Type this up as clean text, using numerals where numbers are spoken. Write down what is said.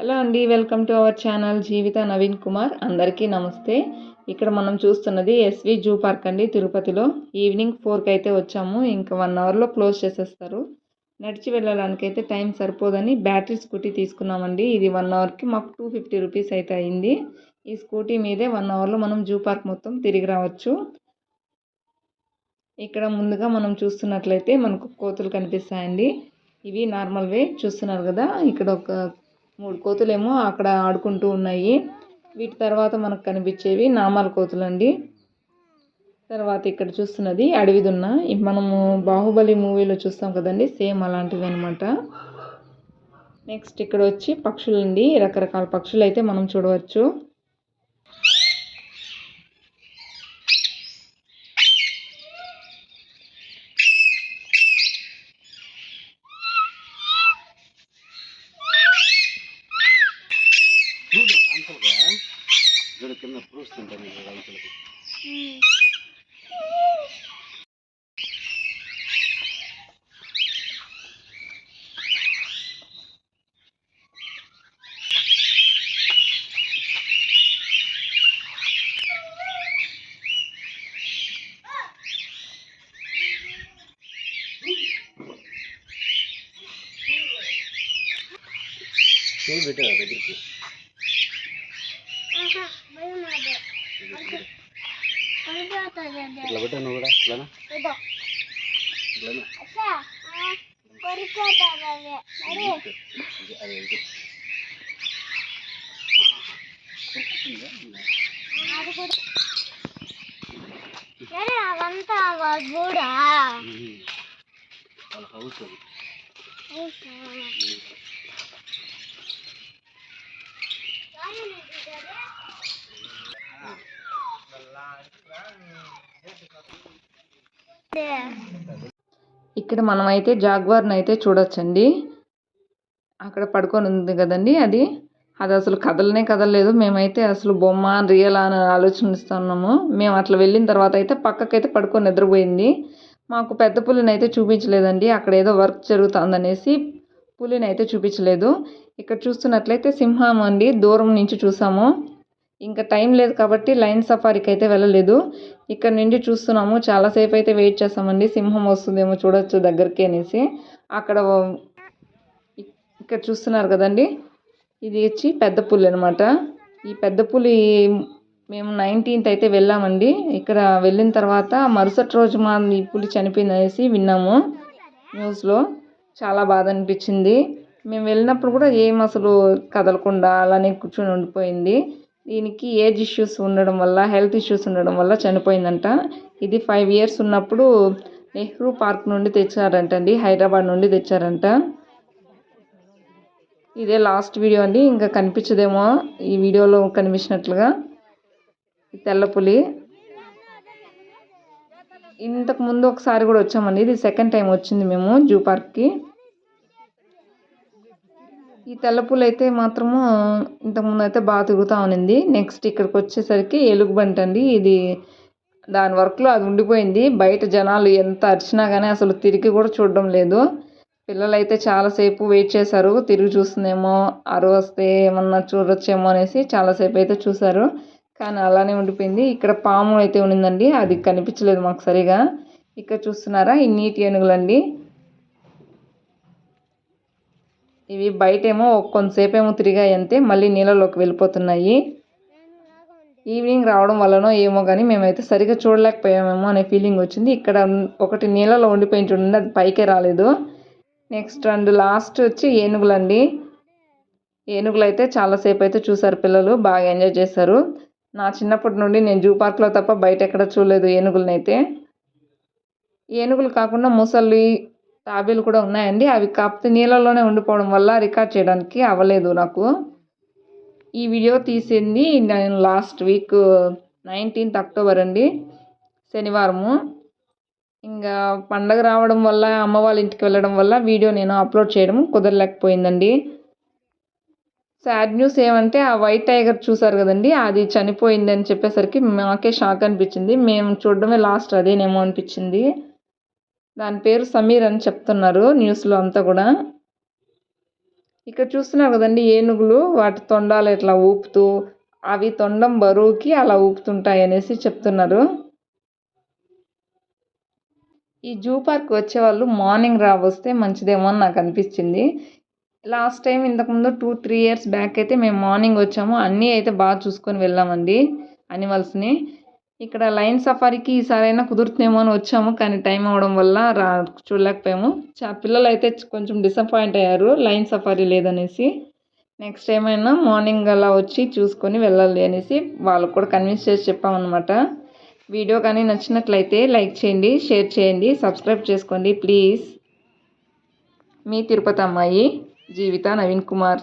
Hello అండి, welcome to our channel జీవిత నవీన్ కుమార్. అందరికీ నమస్తే. ఇక్కడ మనం చూస్తున్నది ఎస్వి జూ పార్క్ అండి, తిరుపతిలో. ఈవినింగ్ 4కి అయితే వచ్చాము. ఇంకా 1 అవర్లో క్లోజ్ చేసేస్తారు. నడిచి వెళ్ళడానికైతే టైం సరిపోదని బ్యాటరీ స్కూటీ తీసుకున్నామండి. ఇది 1 అవర్కి మాకు 250 రూపీస్ అయితే అయింది. ఈ స్కూటీ మీదే 1 అవర్లో మనం జూ పార్క్ మొత్తం తిరిగి రావచ్చు. ఇక్కడ ముందుగా మనం చూస్తున్నట్లయితే మనకు కోతులు కనిపిస్తాయండి. ఇవి నార్మల్ వే చూస్తున్నారు కదా. ఇక్కడ ఒక 3 కోతులేమో అక్కడ ఆడుకుంటూ ఉన్నాయి. వీటి తర్వాత మనకు కనిపించేవి నామాల కోతులండి. తర్వాత ఇక్కడ చూస్తున్నది అడవిదున్న. మనము బాహుబలి మూవీలో చూస్తాం కదండి, సేమ్ అలాంటివి అనమాట. నెక్స్ట్ ఇక్కడ వచ్చి పక్షులండి. రకరకాల పక్షులు అయితే మనం చూడవచ్చు. దగ్గరికి ఇట్లా పెట్టాను కూడా ఇట్లానా అవంతా కూడా వాళ్ళ హౌస్ అది. ఇక్కడ మనమైతే జాగ్వార్ని అయితే చూడొచ్చండి. అక్కడ పడుకొని ఉంది కదండి, అది అసలు కదలలేదు. మేమైతే అసలు బొమ్మ రియల్ అని ఆలోచిస్తున్నాము. మేము అట్లా వెళ్ళిన తర్వాత అయితే పక్కకైతే పడుకొని నిద్రపోయింది. మాకు పెద్ద పులిని అయితే చూపించలేదండి. అక్కడ ఏదో వర్క్ జరుగుతుందనేసి పులిని అయితే చూపించలేదు. ఇక్కడ చూస్తున్నట్లయితే సింహం అండి, దూరం నుంచి చూసాము. ఇంకా టైం లేదు కాబట్టి లైన్ సఫారీకి అయితే వెళ్ళలేదు. ఇక్కడ నుండి చూస్తున్నాము. చాలాసేపు అయితే వెయిట్ చేస్తామండి, సింహం వస్తుందేమో చూడొచ్చు దగ్గరికి అనేసి. అక్కడ ఇక్కడ చూస్తున్నారు కదండి, ఇది వచ్చి పెద్ద పులి అనమాట. ఈ పెద్ద పులి మేము 19th అయితే వెళ్ళామండి. ఇక్కడ వెళ్ళిన తర్వాత మరుసటి రోజు ఈ పులి చనిపోయింది అనేసి విన్నాము న్యూస్లో. చాలా బాధ అనిపించింది. మేము వెళ్ళినప్పుడు కూడా ఏం అసలు కదలకుండా అలానే కూర్చొని ఉండిపోయింది. దీనికి ఏజ్ ఇష్యూస్ ఉండడం వల్ల, హెల్త్ ఇష్యూస్ ఉండడం వల్ల చనిపోయిందంట. ఇది 5 years ఉన్నప్పుడు నెహ్రూ పార్క్ నుండి తెచ్చారంటండి, హైదరాబాద్ నుండి తెచ్చారంట. ఇదే లాస్ట్ వీడియో అండి. ఇంకా కనిపించదేమో ఈ వీడియోలో కనిపించినట్లుగా తెల్ల పులి. ఇంతకు ముందు ఒకసారి కూడా వచ్చామండి, ఇది సెకండ్ టైం వచ్చింది మేము జూ పార్క్కి. ఈ తెల్లపూలు అయితే మాత్రము ఇంతకుముందు అయితే బాగా తిరుగుతూ ఉన్నింది. నెక్స్ట్ ఇక్కడికి వచ్చేసరికి ఎలుగుబంటి అండి. ఇది దాని వర్క్లో అది ఉండిపోయింది. బయట జనాలు ఎంత అరిచినా కానీ అసలు తిరిగి కూడా చూడడం లేదు. పిల్లలు అయితే చాలాసేపు వెయిట్ చేశారు, తిరిగి చూస్తుందేమో, వస్తే ఏమన్నా చూడొచ్చేమో అనేసి చాలాసేపు అయితే చూశారు. కానీ అలానే ఉండిపోయింది. ఇక్కడ పాము అయితే ఉన్నిందండి, అది కనిపించలేదు మాకు సరిగా. ఇక్కడ చూస్తున్నారా, ఈ నీటి ఏనుగులండి. ఇవి బయటేమో కొంతసేపు ఏమో తిరిగాయి అంతే, మళ్ళీ నీళ్ళలోకి వెళ్ళిపోతున్నాయి. ఈవినింగ్ రావడం వల్లనో ఏమో కానీ మేమైతే సరిగా చూడలేకపోయామేమో అనే ఫీలింగ్ వచ్చింది. ఇక్కడ ఒకటి నీళ్ళలో ఉండిపోయి చూడండి, అది పైకే రాలేదు. నెక్స్ట్ అండ్ లాస్ట్ వచ్చి ఏనుగులండి. ఏనుగులు అయితే చాలాసేపు అయితే చూసారు పిల్లలు, బాగా ఎంజాయ్ చేశారు. నా చిన్నప్పటి నుండి నేను జూ పార్క్లో తప్ప బయట ఎక్కడ చూడలేదు ఏనుగులని అయితే. ఏనుగులు కాకుండా ముసలి తాబేలు కూడా ఉన్నాయండి. అవి కాకపోతే నీళ్ళలోనే ఉండిపోవడం వల్ల రికార్డ్ చేయడానికి అవ్వలేదు నాకు. ఈ వీడియో తీసింది నేను లాస్ట్ వీక్ 19th October అండి, శనివారము. ఇంకా పండగ రావడం వల్ల, అమ్మ వాళ్ళ ఇంటికి వెళ్ళడం వల్ల వీడియో నేను అప్లోడ్ చేయడం కుదరలేకపోయిందండి. సాడ్ న్యూస్ ఏమంటే ఆ వైట్ టైగర్ చూసారు కదండి, అది చనిపోయింది అని చెప్పేసరికి మాకే షాక్ అనిపించింది. మేము చూడడమే లాస్ట్ అదేనేమో అనిపించింది. దాని పేరు సమీర్ అని చెప్తున్నారు న్యూస్లో అంతా కూడా. ఇక్కడ చూస్తున్నారు కదండి ఏనుగులు వాటి తొండాలు ఇట్లా ఊపుతూ అవి తొండం బరువుకి అలా ఊపుతుంటాయి అనేసి చెప్తున్నారు. ఈ జూ పార్క్ వచ్చేవాళ్ళు మార్నింగ్ వస్తే మంచిదేమో అని నాకు అనిపించింది. లాస్ట్ టైం ఇంతకుముందు 2-3 ఇయర్స్ బ్యాక్ అయితే మేము మార్నింగ్ వచ్చాము. అన్నీ అయితే బాగా చూసుకొని వెళ్ళామండి అనిమల్స్ని. ఇక్కడ లైన్ సఫారీకి ఈసారైనా కుదురుతుందేమో అని వచ్చాము, కానీ టైం అవ్వడం వల్ల చూడలేకపోయాము. పిల్లలు అయితే కొంచెం డిసప్పాయింట్ అయ్యారు లైన్ సఫారీ లేదనేసి. నెక్స్ట్ టైం అయినా మార్నింగ్ అలా వచ్చి చూసుకొని వెళ్ళాలి అనేసి వాళ్ళకు కూడా కన్విన్స్ చేసి చెప్పామన్నమాట. వీడియో కానీ నచ్చినట్లయితే లైక్ చేయండి, షేర్ చేయండి, సబ్స్క్రైబ్ చేసుకోండి ప్లీజ్. మీ తిరుపతి అమ్మాయి జీవిత నవీన్ కుమార్.